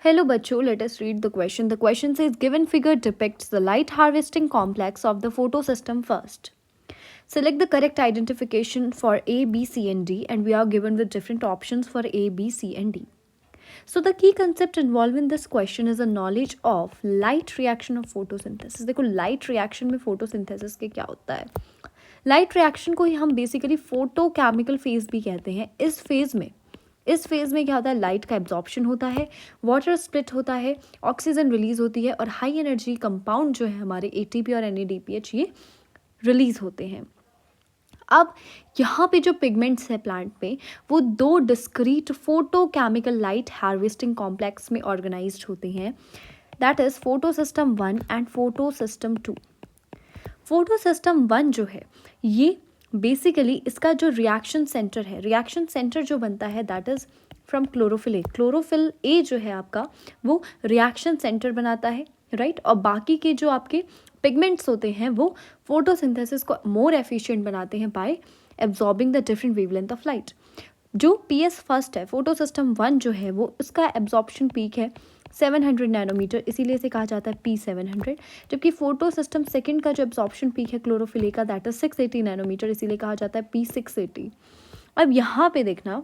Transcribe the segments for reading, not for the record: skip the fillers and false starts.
Hello बच्चों, let us read the question. The question says given figure depicts the light harvesting complex of the photosystem first. Select the correct identification for A, B, C and D and we are given with different options for A, B, C and D. So the key concept involved in this question is a knowledge of light reaction of photosynthesis. देखो light reaction में photosynthesis के क्या होता है. Light reaction को ही हम basically photochemical phase भी कहते हैं. इस फेज में क्या होता है, लाइट का एब्जॉर्प्शन होता है, वाटर स्प्लिट होता है, ऑक्सीजन रिलीज होती है और हाई एनर्जी कंपाउंड जो है हमारे एटीपी और एनएडीपीएच ये रिलीज होते हैं. अब यहाँ पे जो पिगमेंट्स है प्लांट पे वो दो discrete photochemical light harvesting complex में ऑर्गेनाइज्ड होते हैं. That is photosystem 1 and photosystem 2. Photosystem 1 जो है ये बेसिकली इसका जो रिएक्शन सेंटर जो बनता है that is from chlorophyll A जो है आपका वो रिएक्शन सेंटर बनाता है, राइट. और बाकी के जो आपके पिगमेंट्स होते हैं वो फोटोसिंथेसिस को मोर एफिशिएंट बनाते हैं bye absorbing the different wavelength of light. जो पीएस फर्स्ट है फोटोसिस्टम 1 जो है वो उसका एब्जॉर्प्शन पीक है 700 नैनोमीटर, इसीलिए इसे कहा जाता है P700. जबकि फोटो सिस्टम सेकेंड का जो एब्जॉर्प्शन पीक है क्लोरोफिल ए का दैट इज 680 नैनोमीटर, इसीलिए कहा जाता है P680. अब यहाँ पे देखना,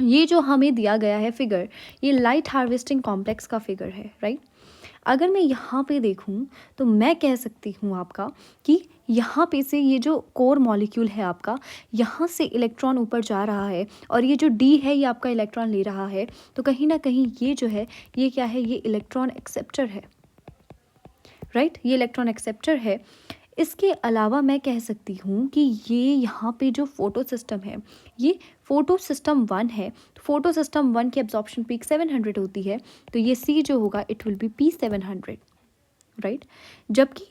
ये जो हमें दिया गया है फिगर ये लाइट हार्वेस्टिंग कॉम्प्लेक्स का फिगर है, राइट. अगर मैं यहाँ पे देखूँ तो मैं कह सकती हूँ आपका कि यहाँ पे से ये जो कोर मॉलिक्यूल है आपका, यहाँ से इलेक्ट्रॉन ऊपर जा रहा है और ये जो डी है ये आपका इलेक्ट्रॉन ले रहा है. तो कहीं ना कहीं ये जो है ये क्या है, ये इलेक्ट्रॉन एक्सेप्टर है, राइट. ये इलेक्ट्रॉन एक्सेप्टर है. इसके अलावा मैं कह सकती हूँ कि ये यहाँ पे जो फोटो सिस्टम है ये फोटो सिस्टम 1 है. फोटो सिस्टम 1 की एब्जॉर्प्शन पीक 700 होती है, तो ये सी जो होगा it will be P700, right. जबकि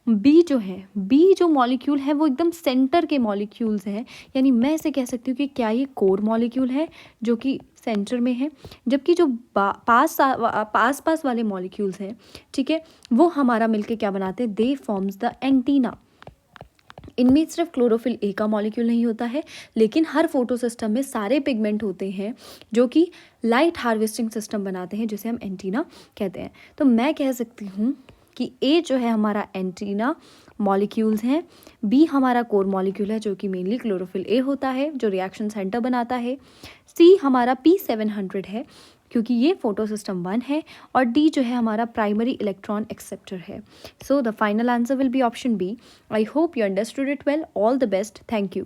बी जो मॉलिक्यूल है वो एकदम सेंटर के मॉलिक्यूल्स हैं, यानी मैं इसे कह सकती हूँ कि क्या ये कोर मॉलिक्यूल है जो कि सेंटर में है, जबकि जो पास वाले मॉलिक्यूल्स हैं, ठीक है, वो हमारा मिलके क्या बनाते हैं, दे फॉर्म्स द एंटीना. इनमें सिर्फ क्लोरोफिल ए का मॉलिक्यूल नहीं होता है, लेकिन हर फोटो सिस्टम में सारे पिगमेंट होते हैं जो कि लाइट हार्वेस्टिंग सिस्टम बनाते हैं जिसे हम एंटीना कहते हैं. तो मैं कह सकती हूँ कि ए जो है हमारा एंटीना मॉलिक्यूल्स हैं, बी हमारा कोर मॉलिक्यूल है जो कि मेनली क्लोरोफिल ए होता है जो रिएक्शन सेंटर बनाता है, सी हमारा P700 है क्योंकि ये फोटो सिस्टम 1 है और डी जो है हमारा प्राइमरी इलेक्ट्रॉन एक्सेप्टर है. So the final answer will be option b. I hope you understood it well. All the best. Thank you.